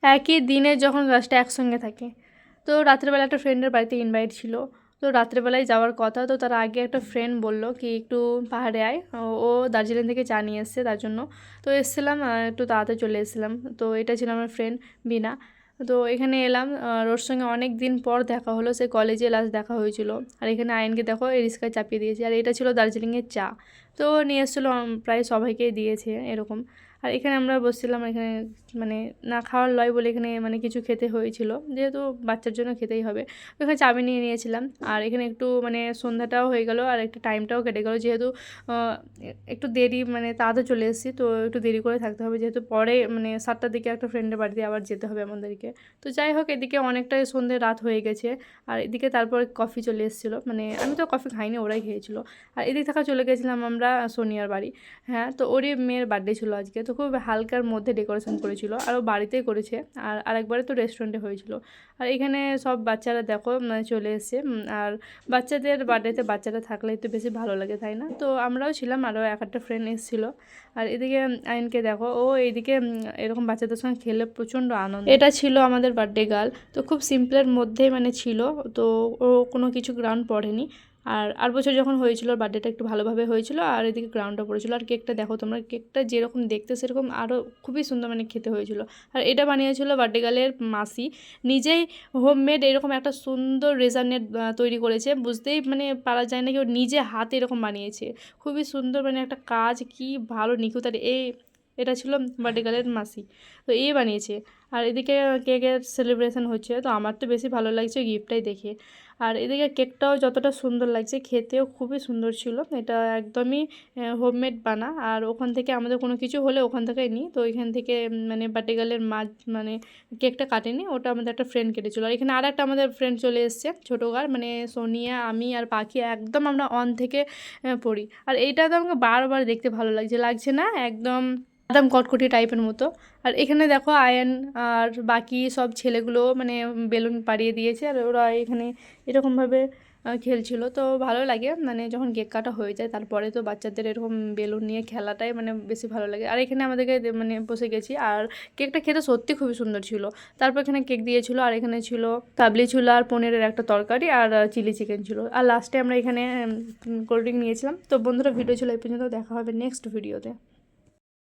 একই দিনে যখন লাস্টে একসঙ্গে থাকে। তো রাত্রেবেলা একটা ফ্রেন্ডের বাড়িতে ইনভাইট ছিল, তো রাত্রেবেলায় যাওয়ার কথা। তো তার আগে একটা ফ্রেন্ড বলল কি একটু পাহাড়ে আয়, ও দার্জিলিং থেকে চা নিয়ে এসছে তার জন্য। তো এসেছিলাম, একটু তাড়াতাড়ি চলে এসেছিলাম। তো এটা ছিল আমার ফ্রেন্ড বিনা। তো এখানে এলাম, আর ওর সঙ্গে অনেক দিন পর দেখা হলো, সে কলেজে লাস্ট দেখা হয়েছিল। আর এখানে আয়নকে দেখো এই রিস্কায় চাপিয়ে দিয়েছে। আর এটা ছিল দার্জিলিংয়ের চা, তো নিয়ে এসেছিলো, প্রায় সবাইকেই দিয়েছে এরকম। আর এখানে আমরা বসছিলাম, এখানে মানে না খাওয়ার লয় বলে এখানে মানে কিছু খেতে হয়েছিল, যেহেতু বাচ্চার জন্য খেতেই হবে। তো এখানে চাবি নিয়ে নিয়েছিলাম। আর এখানে একটু মানে সন্ধ্যাটাও হয়ে গেল আর একটা টাইমটাও কেটে গেল, যেহেতু একটু দেরি মানে তাড়াতাড়ি চলে এসেছি, তো একটু দেরি করে থাকতে হবে, যেহেতু পরে মানে 7টার দিকে একটা ফ্রেন্ডের বাড়িতে আবার যেতে হবে আমাদেরকে। তো যাই হোক, এদিকে অনেকটাই সন্ধ্যে রাত হয়ে গেছে। আর এদিকে তারপর কফি চলে এসেছিলো, মানে আমি তো কফি খাইনি, ওরাই খেয়েছিল। আর এদিক থেকে চলে গেছিলাম আমরা সোনিয়ার বাড়ি। হ্যাঁ, তো ওরই মেয়ের বার্থডে ছিল আজকে, তো খুব হালকার মধ্যে ডেকোরেশন করেছিল, আর ও বাড়িতেই করেছে। আর আরেকবারে তো রেস্টুরেন্টে হয়েছিল। আর এখানে সব বাচ্চারা দেখো মানে চলে এসছে। আর বাচ্চাদের বার্থডেতে বাচ্চারা থাকলেই তো বেশি ভালো লাগে, তাই না? তো আমরাও ছিলাম, আরও একটা ফ্রেন্ড এসেছিলো। আর এদিকে আইনকে দেখো, ও এইদিকে এরকম বাচ্চাদের সঙ্গে খেলে প্রচণ্ড আনন্দ। এটা ছিল আমাদের বার্থডে গার্ল, তো খুব সিম্পলের মধ্যে মানে ছিল। তো ও কোনো কিছু গ্রাউন্ড পড়েনি। আর বছর যখন হয়েছিল ওর বার্থডেটা একটু ভালোভাবে হয়েছিল, আর এদিকে গ্রাউন্ডটা পড়েছিল। আর কেকটা দেখো তোমরা, কেকটা যেরকম দেখতে সেরকম আরও খুবই সুন্দর মানে খেতে হয়েছিল। আর এটা বানিয়েছিল বার্থডে গার্লের মাসি, নিজেই হোমমেড এরকম একটা সুন্দর রেজারনেট তৈরি করেছে, বুঝতেই মানে পারা যায় না কি ও নিজে হাতে এরকম বানিয়েছে। খুবই সুন্দর মানে একটা কাজ, কি ভালো নিখুঁত। আর এটা ছিল বার্থডে গার্লের মাসি, তো বানিয়েছে। আর এদিকে কেকের সেলিব্রেশন হচ্ছে, তো আমার তো বেশি ভালো লাগছে গিফটটাই দেখে। আর এদিকে কেকটাও যতটা সুন্দর লাগছে, খেতেও খুবই সুন্দর ছিল। এটা একদমই হোমমেড বানা। আর ওখান থেকে আমাদের কোনো কিছু হলে ওখান থেকেই নিই, তো এখান থেকে মানে বার্থডে গার্লের মানে কেকটা কাটেনি, ওটা আমাদের একটা ফ্রেন্ড কেটেছিলো। আর এখানে আর একটা আমাদের ফ্রেন্ড চলে এসছে ছোটো গার, মানে সোনিয়া, আমি আর পাখি, একদম আমরা অন থেকে পড়ি। আর এইটা তো আমাকে বারবার দেখতে ভালো লাগছে না একদম একদম কটকটি টাইপের মতো। আর এখানে দেখো আয়ন আর বাকি সব ছেলেগুলো মানে বেলুন পাড়িয়ে দিয়েছে, আর ওরা এখানে এরকমভাবে খেলছিল। তো ভালো লাগে মানে যখন কেক কাটা হয়ে যায় তারপরে তো বাচ্চাদের এরকম বেলুন নিয়ে খেলাটাই মানে বেশি ভালো লাগে। আর এখানে আমাদেরকে মানে বসে গেছি, আর কেকটা খেতে সত্যি খুবই সুন্দর ছিল। তারপর এখানে কেক দিয়েছিল, আর এখানে ছিল কাবলি ছিল, আর পনিরের একটা তরকারি, আর চিলি চিকেন ছিল। আর লাস্টে আমরা এখানে কোল্ড ড্রিঙ্ক নিয়েছিলাম। তো বন্ধুরা, ভিডিও ছিল এই পর্যন্ত, দেখা হবে নেক্সট ভিডিওতে।